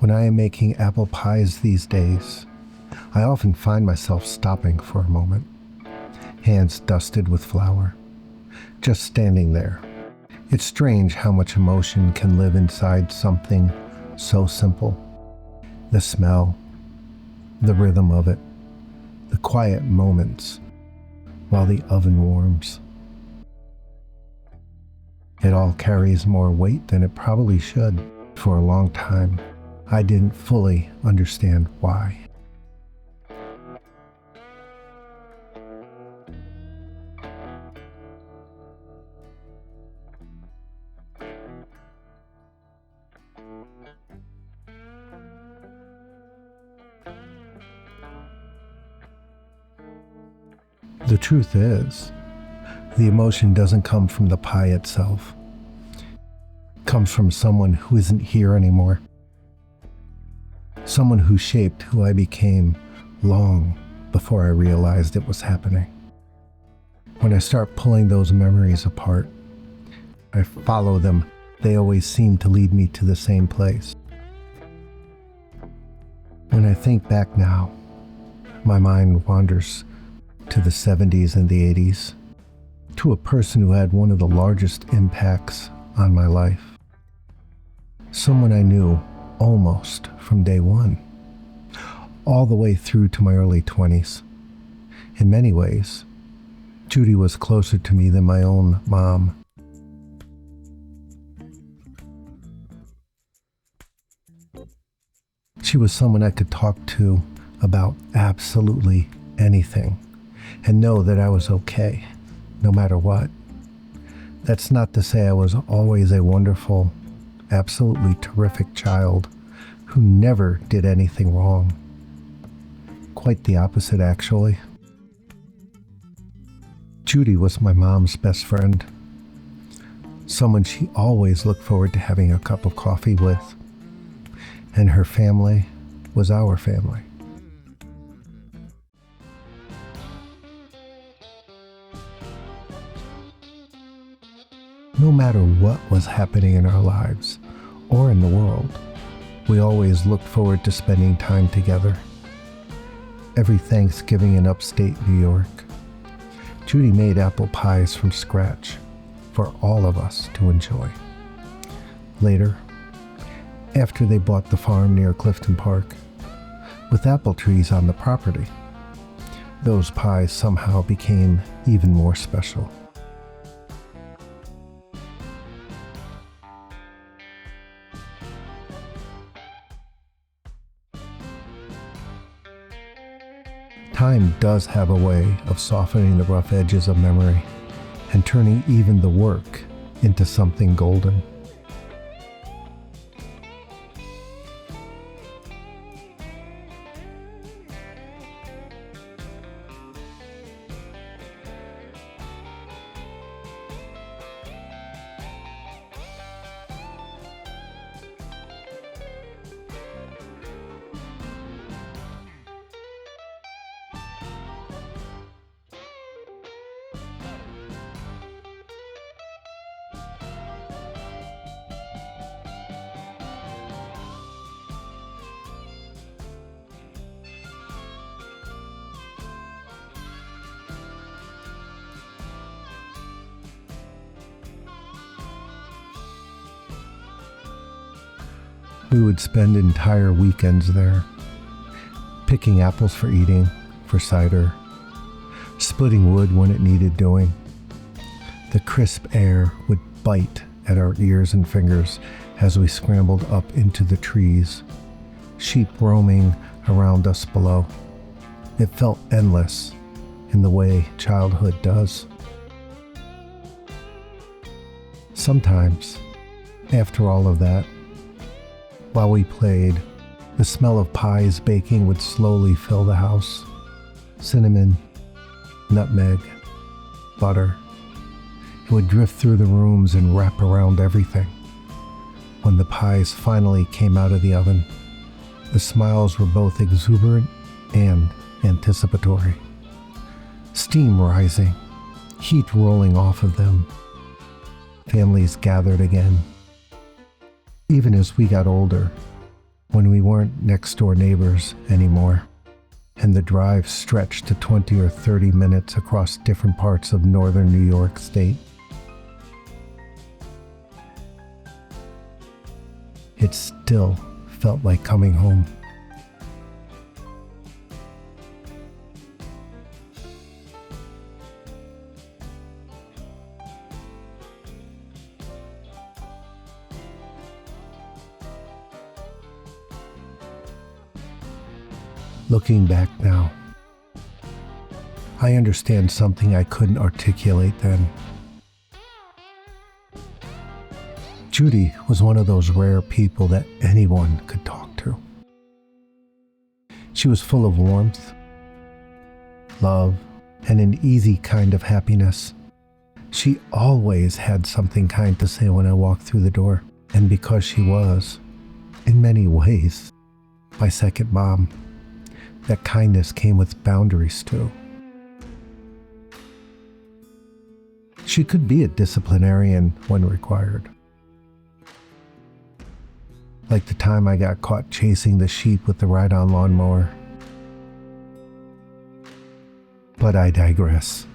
When I am making apple pies these days, I often find myself stopping for a moment, hands dusted with flour, just standing there. It's strange how much emotion can live inside something so simple. The smell, the rhythm of it, the quiet moments while the oven warms. It all carries more weight than it probably should. For a long time, I didn't fully understand why. The truth is, the emotion doesn't come from the pie itself. It comes from someone who isn't here anymore. Someone who shaped who I became long before I realized it was happening. When I start pulling those memories apart, I follow them. They always seem to lead me to the same place. When I think back now, my mind wanders to the 70s and the 80s, to a person who had one of the largest impacts on my life. Someone I knew almost from day one, all the way through to my early 20s. In many ways, Judy was closer to me than my own mom. She was someone I could talk to about absolutely anything and know that I was okay, no matter what. That's not to say I was always a wonderful, absolutely terrific child who never did anything wrong. Quite the opposite, actually. Judy was my mom's best friend, someone she always looked forward to having a cup of coffee with, and her family was our family. No matter what was happening in our lives or in the world, we always looked forward to spending time together. Every Thanksgiving in upstate New York, Judy made apple pies from scratch for all of us to enjoy. Later, after they bought the farm near Clifton Park, with apple trees on the property, those pies somehow became even more special. Time does have a way of softening the rough edges of memory and turning even the work into something golden. We would spend entire weekends there, picking apples for eating, for cider, splitting wood when it needed doing. The crisp air would bite at our ears and fingers as we scrambled up into the trees, sheep roaming around us below. It felt endless in the way childhood does. Sometimes, after all of that, while we played, the smell of pies baking would slowly fill the house. Cinnamon, nutmeg, butter. It would drift through the rooms and wrap around everything. When the pies finally came out of the oven, the smiles were both exuberant and anticipatory. Steam rising, heat rolling off of them. Families gathered again. Even as we got older, when we weren't next door neighbors anymore, and the drive stretched to 20 or 30 minutes across different parts of northern New York State. It still felt like coming home. Looking back now, I understand something I couldn't articulate then. Judy was one of those rare people that anyone could talk to. She was full of warmth, love, and an easy kind of happiness. She always had something kind to say when I walked through the door, and because she was, in many ways, my second mom, that kindness came with boundaries too. She could be a disciplinarian when required. Like the time I got caught chasing the sheep with the ride-on lawnmower. But I digress.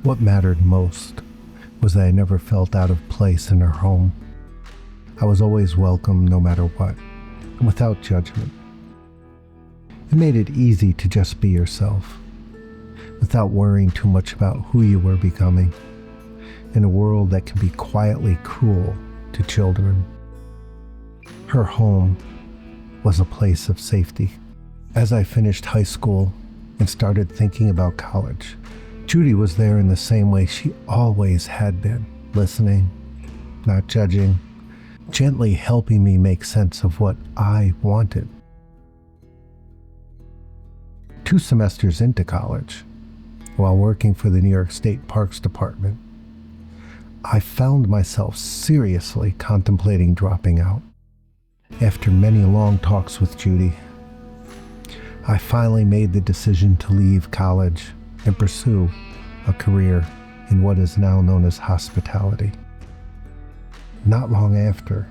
What mattered most was that I never felt out of place in her home. I was always welcome no matter what, and without judgment. It made it easy to just be yourself, without worrying too much about who you were becoming, in a world that can be quietly cruel to children. Her home was a place of safety. As I finished high school and started thinking about college, Judy was there in the same way she always had been, listening, not judging, gently helping me make sense of what I wanted. 2 semesters into college, while working for the New York State Parks Department, I found myself seriously contemplating dropping out. After many long talks with Judy, I finally made the decision to leave college and pursue a career in what is now known as hospitality. Not long after,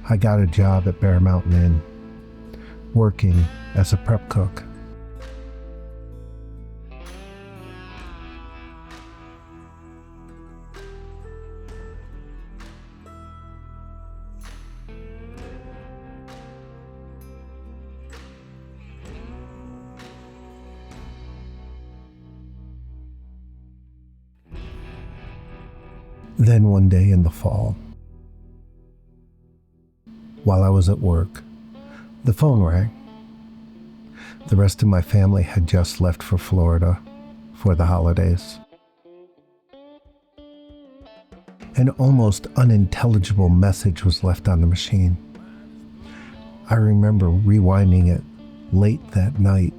I got a job at Bear Mountain Inn, working as a prep cook. Then one day in the fall, while I was at work, the phone rang. The rest of my family had just left for Florida for the holidays. An almost unintelligible message was left on the machine. I remember rewinding it late that night,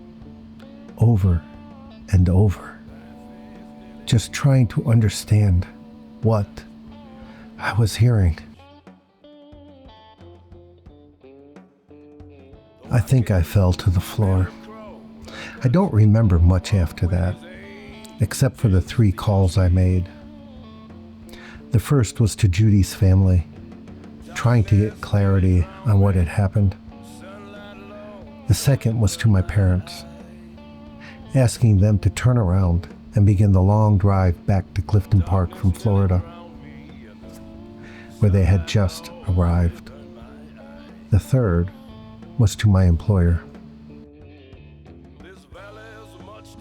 over and over, just trying to understand what I was hearing. I think I fell to the floor. I don't remember much after that, except for the 3 calls I made. The first was to Judy's family, trying to get clarity on what had happened. The second was to my parents, asking them to turn around and begin the long drive back to Clifton Park from Florida, where they had just arrived. The third was to my employer.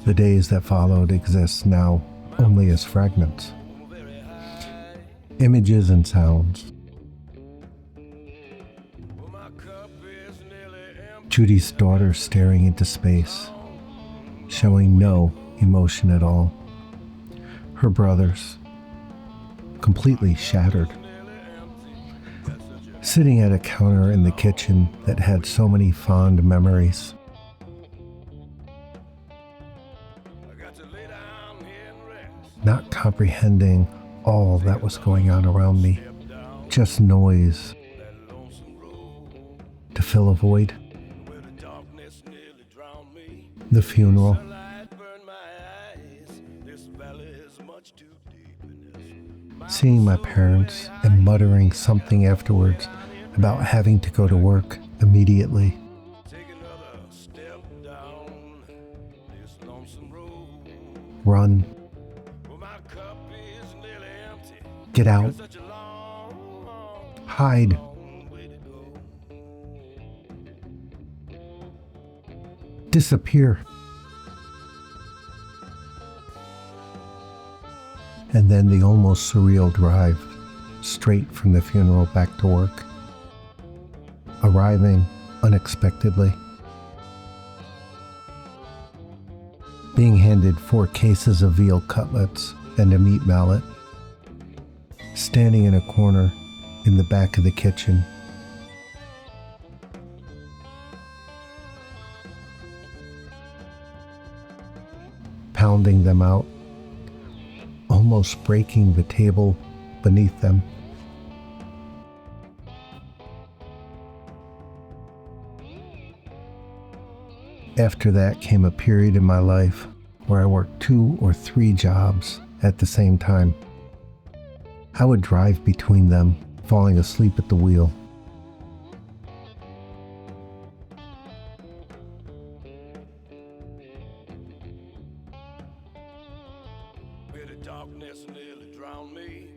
The days that followed exist now only as fragments, images and sounds. Judy's daughter staring into space, showing no emotion at all. Her brothers, completely shattered, sitting at a counter in the kitchen that had so many fond memories. Not comprehending all that was going on around me, just noise to fill a void. The funeral, seeing my parents and muttering something afterwards about having to go to work immediately. Run. Get out. Hide. Disappear. And then the almost surreal drive straight from the funeral back to work, arriving unexpectedly, being handed 4 cases of veal cutlets and a meat mallet, standing in a corner in the back of the kitchen, pounding them out, almost breaking the table beneath them. After that came a period in my life where I worked 2 or 3 jobs at the same time. I would drive between them, falling asleep at the wheel. Darkness nearly drowned me.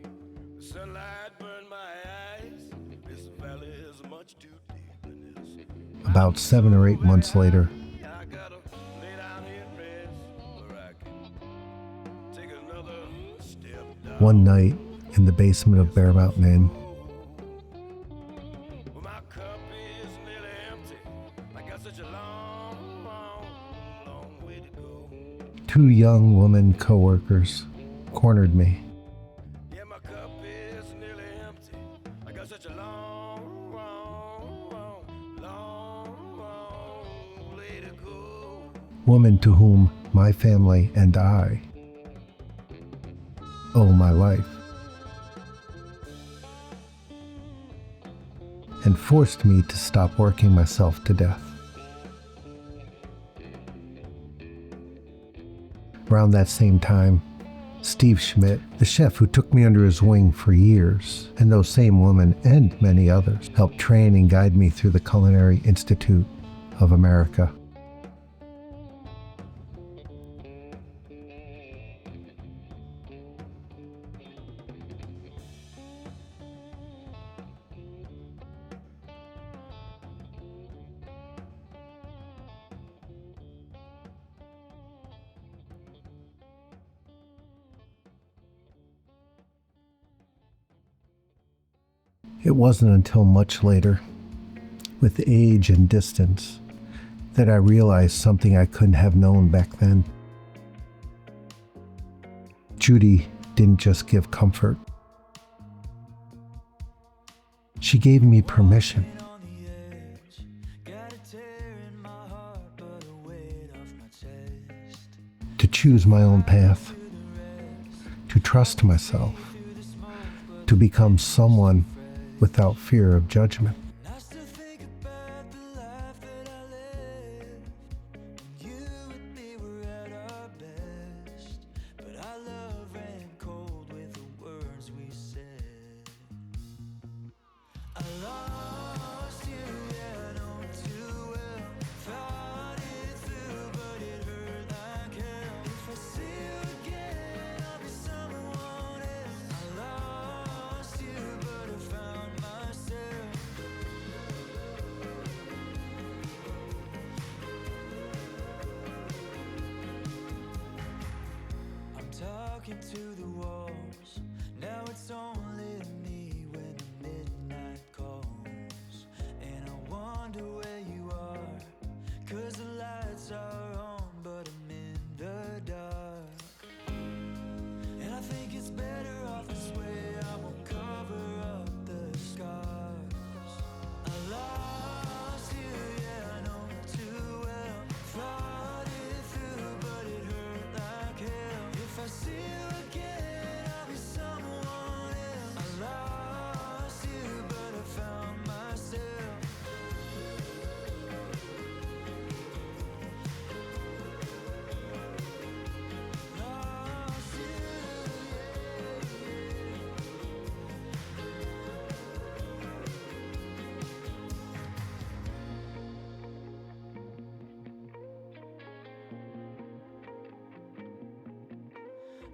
The sunlight burned my eyes. This valley is much too deep in this. About 7 or 8 months later, I gotta lay down here and rest, or I can take another step down. one night in the basement of Bear Mountain Inn, Well, my cup is nearly empty. I got such a long, long, long way to go. 2 young woman co-workers cornered me. Yeah, my cup is nearly empty. I got such a long, long, long, long, long way to go. Woman to whom my family and I owe my life, and forced me to stop working myself to death. Around that same time, Steve Schmidt, the chef who took me under his wing for years, and those same women and many others, helped train and guide me through the Culinary Institute of America. It wasn't until much later, with age and distance, that I realized something I couldn't have known back then. Judy didn't just give comfort. She gave me permission. To choose my own path, to trust myself, to become someone without fear of judgment. Talking to the walls, now it's only me when the midnight calls. And I wonder where you are, 'cause the lights are on, but I'm in the dark. And I think it's better off this way, I won't cover up the scars. I lost you, yeah, I know too well. Thought it through, but it hurt like hell. If I see you again, I'll be someone else. I lost you, but I found myself.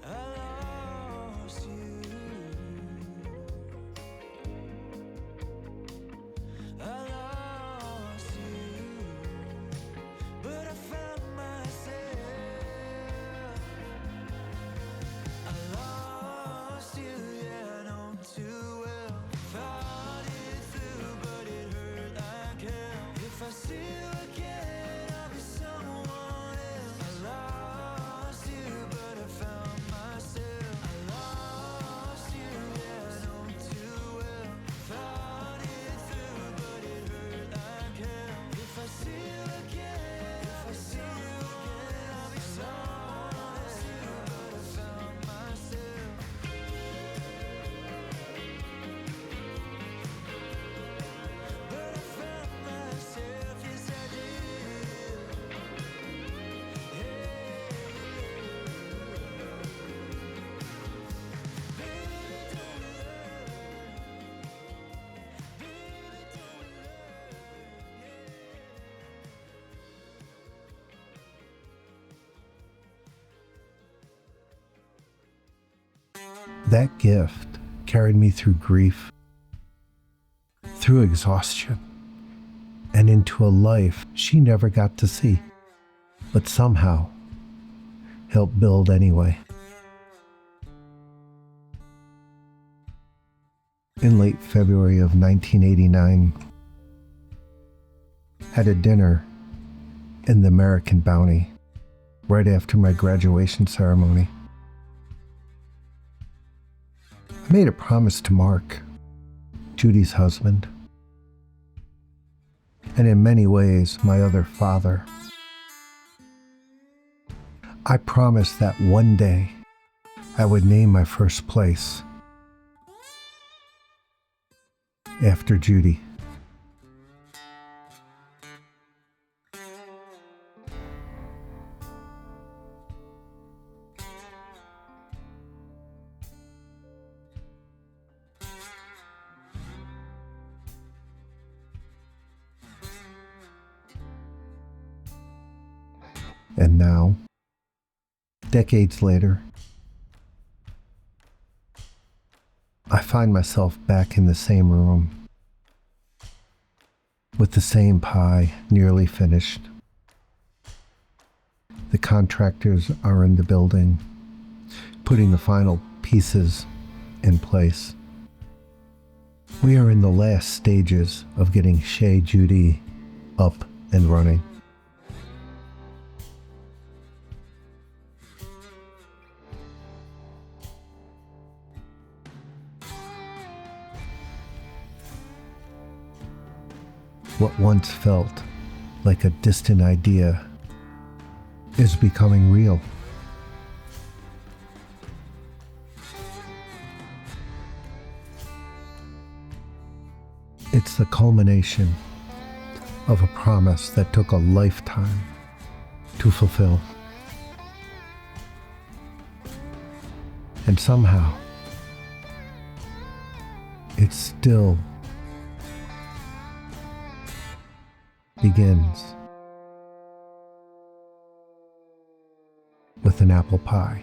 lost you. I lost you, but I found myself. I lost you, yeah, I know too well. Thought it through, but it hurt like hell. If I see you again, I'll be someone else. I lost you, but I found myself. I lost you, yeah, I know too well. Thought it through, but it hurt like hell. If I see you again, I'll be someone else. But I found myself. But I found myself, yes I did. Baby, don't we learn? Baby, don't we learn? That gift carried me through grief, through exhaustion, and into a life she never got to see, but somehow helped build anyway. In late February of 1989, had a dinner in the American Bounty right after my graduation ceremony. I made a promise to Mark, Judy's husband, and in many ways my other father. I promised that one day I would name my first place after Judy. And now, decades later, I find myself back in the same room, with the same pie nearly finished. The contractors are in the building, putting the final pieces in place. We are in the last stages of getting Chez Judy up and running. What once felt like a distant idea is becoming real. It's the culmination of a promise that took a lifetime to fulfill. And somehow, it still begins with an apple pie.